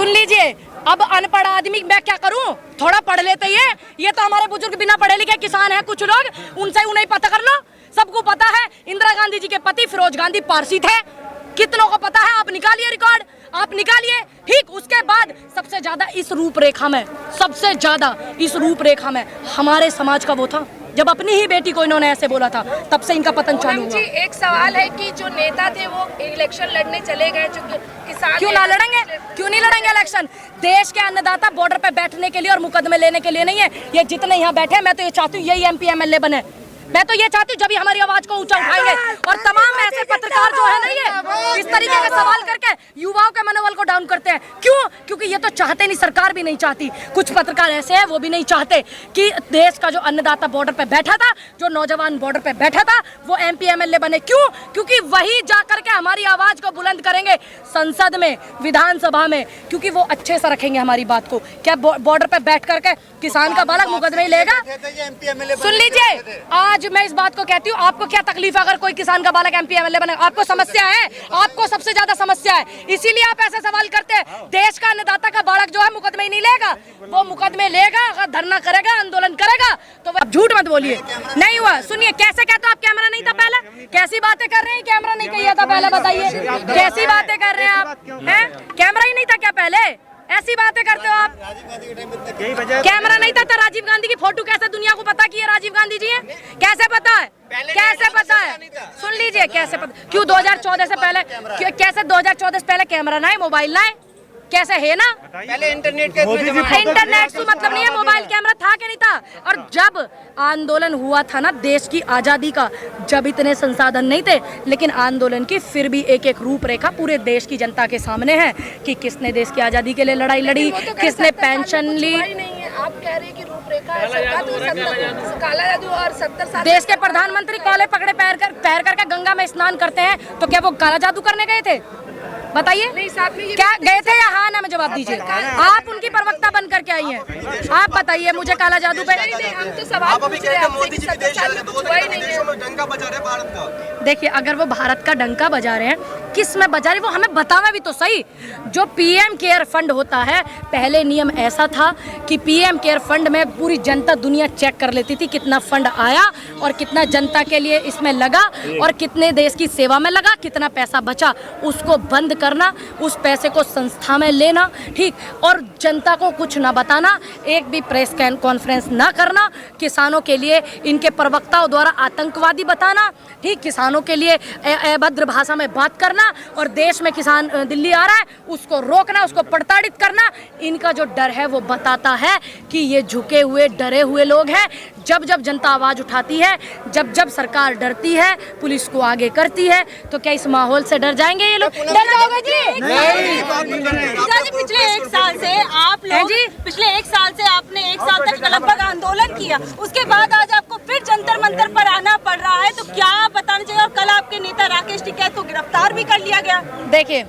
लीजिए, अब अनपढ़ आदमी मैं क्या करूं, थोड़ा पढ़ लेते ये तो हमारे बुजुर्ग बिना पढ़े लिखे किसान हैं कुछ लोग, उनसे उन्हें पता कर लो। सबको पता है इंदिरा गांधी जी के पति फिरोज गांधी पारसी थे, कितनों को पता है? आप निकालिए रिकॉर्ड, आप निकालिए। ठीक उसके बाद सबसे ज्यादा इस रूपरेखा में, सबसे ज्यादा इस रूपरेखा में हमारे समाज का वो था जब अपनी ही बेटी को इन्होंने ऐसे बोला था, तब से इनका पतन चालू हुआ। जी एक सवाल है कि जो नेता थे वो इलेक्शन लड़ने चले गए, जो किसान क्यों ना लड़ेंगे, क्यों नहीं लड़ेंगे इलेक्शन? देश के अन्नदाता बॉर्डर पे बैठने के लिए और मुकदमे लेने के लिए नहीं है। ये जितने यहाँ बैठे हैं, मैं तो ये चाहती हूँ यही MP MLA बने। मैं तो ये चाहती हूँ जब हमारी आवाज को ऊंचा उठाएंगे। और तमाम ऐसे पत्रकार जो है ना, ये इस तरीके का सवाल करके युवाओं के मनोबल को डाउन करते हैं। क्यों? क्योंकि ये तो चाहते नहीं, सरकार भी नहीं चाहती। कुछ पत्रकार ऐसे हैं वो भी नहीं चाहते कि देश का जो अन्नदाता बॉर्डर पे बैठा था, जो नौजवान बॉर्डर पे बैठा था, वो MP MLA बने। क्यों? क्योंकि वही जा करके हमारी आवाज को बुलंद करेंगे संसद में, विधानसभा में, क्योंकि वो अच्छे से रखेंगे हमारी बात को। क्या बॉर्डर पे बैठ करके किसान का बालक मुकदमे लेगा? सुन लीजिए, आज मैं इस बात को कहती हूँ, आपको क्या तकलीफ है अगर कोई किसान का बालक MP MLA बने? आपको समस्या है, आपको सबसे ज्यादा समस्या है, इसीलिए आप ऐसे सवाल करते हैं। देश का अन्नदाता का बालक जो है मुकदमे ही नहीं लेगा, वो मुकदमे लेगा, अगर धरना करेगा, आंदोलन करेगा तो आप झूठ मत बोलिए। नहीं हुआ, सुनिए कैसे कहते हो आप, कैमरा नहीं था पहले? कैसी बातें कर रहे हैं, कैमरा नहीं किया था पहले, बताइए कैसी बातें कर रहे हैं आप? हैं, कैमरा ही नहीं था क्या पहले? ऐसी बातें करते हो आप। कैमरा नहीं था तो राजीव गांधी की फोटो कैसे दुनिया को पता कि ये राजीव गांधी जी हैं? कैसे पता है? कैसे पता है? सुन लीजिए कैसे पता, क्यों 2014 से पहले, कैसे 2014 से पहले कैमरा ना है, मोबाइल ना है, कैसे है ना? पहले इंटरनेट के इंटरनेट से मतलब नहीं है, मोबाइल कैमरा था कि नहीं था? और जब आंदोलन हुआ था ना देश की आजादी का, जब इतने संसाधन नहीं थे, लेकिन आंदोलन की फिर भी एक एक रूपरेखा पूरे देश की जनता के सामने है कि किसने देश की आजादी के लिए लड़ाई लड़ी, किसने पेंशन ली। आप कह रहे हैं कि रूपरेखा काला जादू और 70 साल देश के प्रधानमंत्री कॉले पकड़े पैर करके गंगा में स्नान करते हैं, तो क्या वो काला जादू करने गए थे? बताइए क्या गए थे या हाँ ना में जवाब दीजिए। आप उनकी प्रवक्ता बन करके आई हैं, आप बताइए मुझे काला जादू पे। हम तो सवाल पूछ रहे हैं, मोदी जी विदेश डंका बजा रहे हैं भारत का। देखिए अगर वो भारत का डंका बजा रहे हैं, किस में बजा रहे वो हमें बतावे भी तो सही। जो PM केयर फंड होता है, पहले नियम ऐसा था कि PM केयर फंड में पूरी जनता दुनिया चेक कर लेती थी कितना फंड आया और कितना जनता के लिए इसमें लगा और कितने देश की सेवा में लगा, कितना पैसा बचा, उसको बंद करना, उस पैसे को संस्था में लेना, ठीक, और जनता को कुछ ना बताना, एक भी प्रेस कॉन्फ्रेंस ना करना, किसानों के लिए इनके प्रवक्ताओं द्वारा आतंकवादी बताना, ठीक, किसानों के लिए अभद्र भाषा में बात करना, और देश में किसान दिल्ली आ रहा है उसको रोकना, उसको प्रताड़ित करना। इनका जो डर है वो बताता है कि ये झुके हुए डरे हुए लोग हैं। जब जब जनता आवाज उठाती है, जब जब सरकार डरती है, पुलिस को आगे करती है, तो क्या इस माहौल से डर जाएंगे ये लोग? डर जाओगे जी? पिछले एक साल से आप लोग, पिछले एक साल से आपने एक साल तक लगभग आंदोलन किया, उसके बाद आज आपको फिर जंतर मंतर पर आना पड़ रहा है, तो क्या बताना चाहिए? और कल आपके नेता राकेश टिकैत को गिरफ्तार भी कर लिया गया। देखिए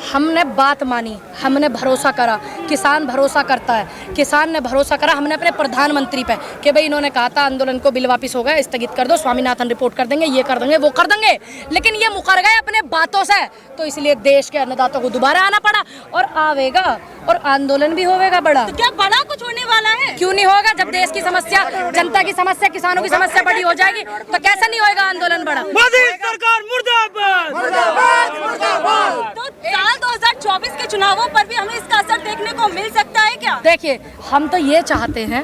हमने बात मानी, हमने भरोसा करा, किसान भरोसा करता है, किसान ने भरोसा करा हमने अपने प्रधानमंत्री पे कि भाई इन्होंने कहा था आंदोलन को बिल वापस हो गया, स्थगित कर दो, स्वामीनाथन रिपोर्ट कर देंगे, ये कर देंगे, वो कर देंगे, लेकिन ये मुकर गए अपने बातों से, तो इसलिए देश के अन्नदाताओं को दोबारा आना पड़ा और आवेगा और आंदोलन भी होगा बड़ा। तो क्या बड़ा कुछ होने वाला है? क्यों नहीं होगा? जब देश की समस्या, जनता की समस्या, किसानों की समस्या बड़ी हो जाएगी तो कैसे नहीं होगा आंदोलन बड़ा? मोदी सरकार मुर्दाबाद, मुर्दाबाद, मुर्दाबाद। तो साल 2024 के चुनावों पर भी हमें इसका असर देखने को मिल सकता है क्या? देखिए हम तो ये चाहते हैं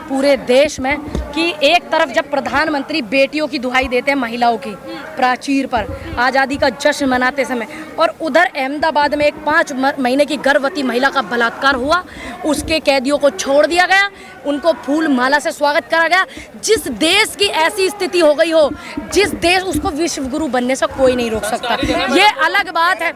पूरे देश में कि एक तरफ जब प्रधानमंत्री बेटियों की दुहाई देते हैं, महिलाओं की प्राचीर पर आज़ादी का जश्न मनाते समय, और उधर अहमदाबाद में एक 5 महीने की गर्भवती महिला का बलात्कार हुआ, उसके कैदियों को छोड़ दिया गया, उनको फूल माला से स्वागत करा गया। जिस देश की ऐसी स्थिति हो गई हो, जिस देश, उसको विश्व गुरु बनने से कोई नहीं रोक सकता, ये अलग बात है।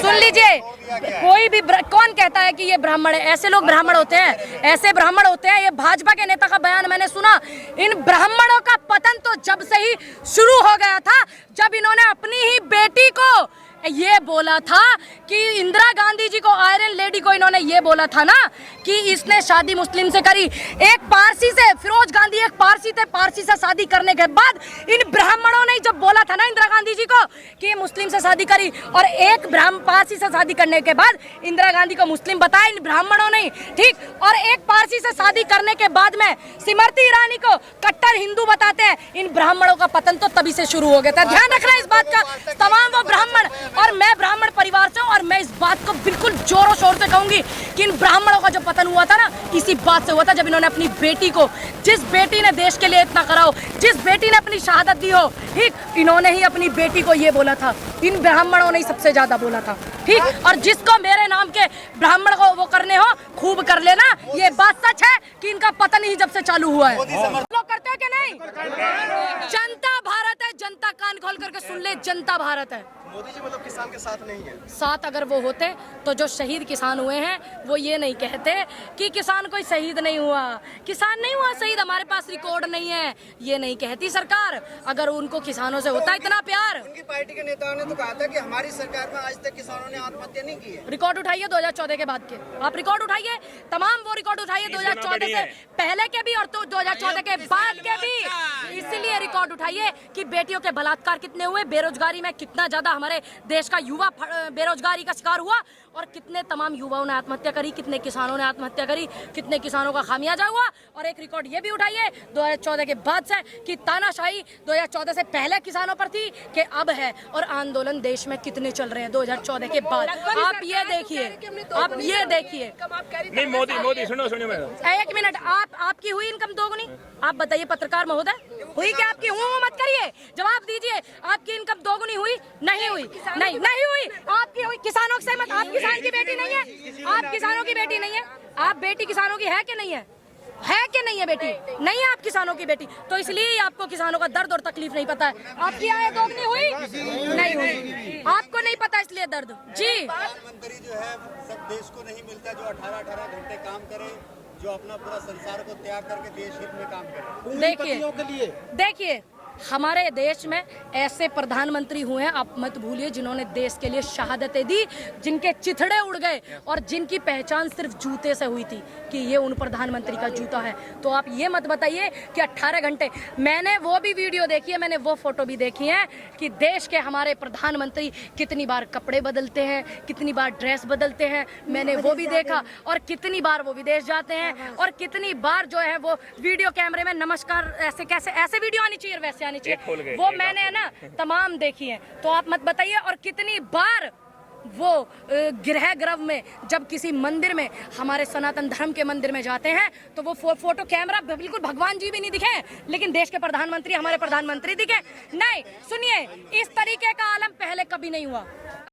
सुन लीजिए, कोई भी कौन कहता है कि ये ब्राह्मण है? ऐसे लोग ब्राह्मण होते हैं, ऐसे ब्राह्मण होते हैं। ये भाजपा के नेता का बयान मैंने सुना, इन ब्राह्मणों का पतन तो जब से ही शुरू हो गया था, जब इन्होंने अपनी ही बेटी को ये बोला था कि इंदिरा गांधी जी को आयरन लेडी लेडी को इन्होंने ये बोला था ना कि इसने शादी मुस्लिम से करी, एक पारसी से, फिरोज गांधी एक पारसी थे, पारसी से शादी करने के बाद इन ब्राह्मणों ने जब बोला था ना इंदिरा गांधी जी को कि मुस्लिम से शादी करी, और एक पारसी से शादी करने के बाद इंदिरा गांधी को मुस्लिम बताया इन ब्राह्मणों ने, ठीक, और एक पारसी से शादी करने के बाद में स्मृति ईरानी को कट्टर हिंदू बताते हैं। इन ब्राह्मणों का पतन तो तभी से शुरू हो गया था। ध्यान रखना इस बात का, तमाम वो ब्राह्मण, और मैं ब्राह्मण परिवार से हूं, और मैं इस बात को बिल्कुल जोरों शोर से कहूंगी कि इन ब्राह्मणों का जो पतन हुआ था ना, इसी बात से हुआ था जब इन्होंने अपनी बेटी को, जिस बेटी ने देश के लिए इतना करा हो, जिस बेटी ने अपनी शहादत दी हो, ठीक, इन्होंने ही अपनी बेटी को ये बोला था, इन ब्राह्मणों ने ही सबसे ज्यादा बोला था, ठीक। और जिसको मेरे नाम के ब्राह्मण को वो करने हो खूब कर लेना, ये बात सच है कि इनका पतन ही जब से चालू हुआ है। लोग करते हैं कि नहीं? जनता भारत है, जनता कान खोल करके सुन ले, जनता भारत है। मोदी जी मतलब किसान के साथ नहीं है। साथ अगर वो होते तो जो शहीद किसान हुए हैं वो ये नहीं कहते कि किसान कोई शहीद नहीं हुआ, किसान नहीं हुआ शहीद, हमारे पास रिकॉर्ड नहीं है, ये नहीं कहती सरकार। अगर उनको किसानों से होता इतना प्यार। उनकी पार्टी के नेताओं ने तो कहा था कि हमारी सरकार में आज तक किसानों ने आत्महत्या नहीं की है। रिकॉर्ड उठाइए 2014 के बाद के, आप रिकॉर्ड उठाइए, तमाम वो रिकॉर्ड उठाइए 2014 से पहले के भी और तो 2014 के बाद के भी। इसलिए रिकॉर्ड उठाइए कि बेटियों के बलात्कार कितने हुए, बेरोजगारी में कितना ज्यादा हमारे देश का युवा बेरोजगारी का शिकार हुआ, और कितने तमाम युवाओं ने आत्महत्या करी, कितने किसानों ने आत्महत्या करी, कितने किसानों का खामियाजा हुआ। और एक रिकॉर्ड ये भी उठाइए 2014 के बाद से कि तानाशाही 2014 से पहले किसानों पर थी कि अब है, और आंदोलन देश में कितने चल रहे हैं 2014 के बाद। आप ये देखिए, आप ये देखिए। नहीं मोदी सुनो मैडम, एक मिनट, आपकी हुई इनकम दोगुनी? आप बताइए पत्रकार महोदय, हुई क्या आपकी? हूँ मत करिए, जवाब दीजिए। आपकी इनकम दोगुनी हुई? नहीं हुई, नहीं हुई। आपकी हुई? किसानों से मत, आप किसान की बेटी नहीं है, आप किसानों की बेटी नहीं है, आप बेटी किसानों की है कि नहीं है कि नहीं है बेटी? नहीं है आप किसानों की बेटी, तो इसलिए आपको किसानों का दर्द और तकलीफ नहीं पता है। आपकी आय दोगुनी हुई? नहीं हुई, आपको नहीं पता इसलिए दर्द। जी, प्रधानमंत्री जो है सब देश को नहीं मिलता जो 18-18 घंटे काम करे, जो अपना पूरा संसार को त्याग करके देश हित में काम करे। देखिए हमारे देश में ऐसे प्रधानमंत्री हुए हैं, आप मत भूलिए, जिन्होंने देश के लिए शहादतें दी, जिनके चिथड़े उड़ गए और जिनकी पहचान सिर्फ जूते से हुई थी कि ये उन प्रधानमंत्री का जूता है। तो आप ये मत बताइए कि 18 घंटे, मैंने वो भी वीडियो देखी है, मैंने वो फोटो भी देखी है कि देश के हमारे प्रधानमंत्री कितनी बार कपड़े बदलते हैं, कितनी बार ड्रेस बदलते हैं, मैंने वो भी देखा। और कितनी बार वो विदेश जाते हैं, और कितनी बार जो है वो वीडियो कैमरे में नमस्कार, ऐसे कैसे, ऐसे वीडियो आनी चाहिए, वैसे आनी चाहिए, वो मैंने ना तमाम देखी है। तो आप मत बताइए। और कितनी बार वो गृह में जब किसी मंदिर में, हमारे सनातन धर्म के मंदिर में जाते हैं, तो वो फोटो कैमरा, बिल्कुल भगवान जी भी नहीं दिखे, लेकिन देश के प्रधानमंत्री, हमारे प्रधानमंत्री दिखे नहीं। सुनिए, इस तरीके का आलम पहले कभी नहीं हुआ।